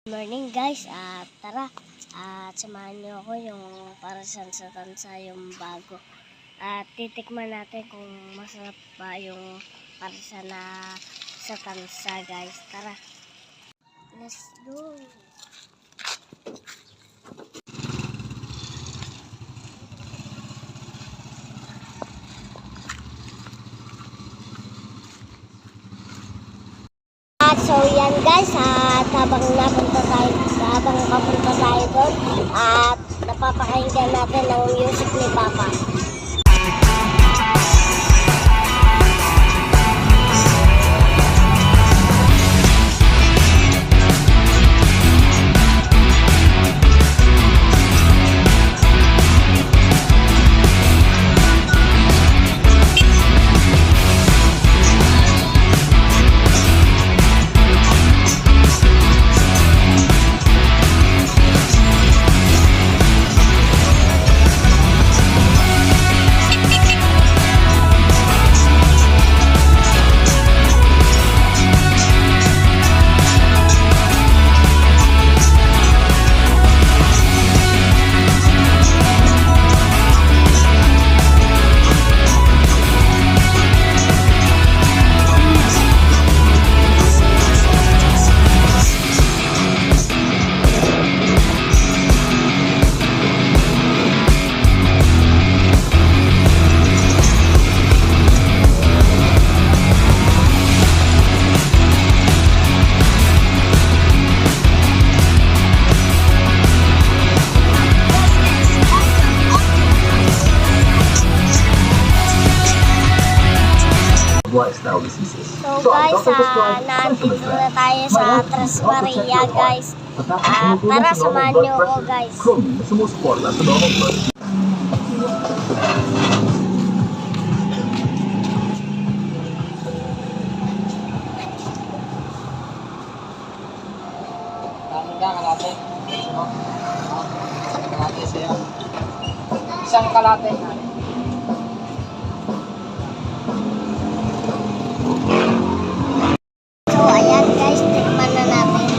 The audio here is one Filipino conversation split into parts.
Morning guys, tara at samahan niyo ako yung parasan sa tansa yung bago at titikman natin kung masarap ba yung parasan na sa tansa guys. Tara, let's go. So yan guys, at habang papunta tayo doon at napapakinggan natin ang music ni Papa. So guys, nandito na tayo sa Tres Maria guys. Tara, samahan niyo ako guys. Kalate. Kalate siya. Isang kalate. So ayan guys, tikman na natin.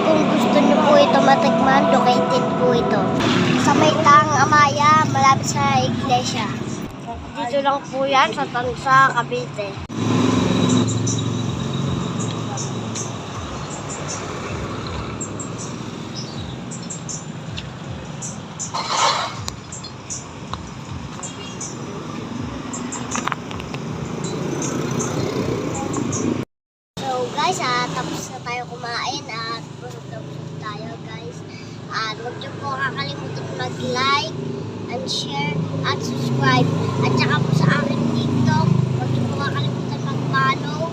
Kung gusto niyo po ito matikman, located po ito sa Maytang, Amaya, malapit sa iglesia. Dito lang po yan sa Tansa, Cavite. So guys, tapos na tayo kumain at busog na busog tayo guys. At huwag niyo po kakalimutan mag-like and share at subscribe. At saka po sa aking TikTok, huwag niyo po kakalimutan mag-follow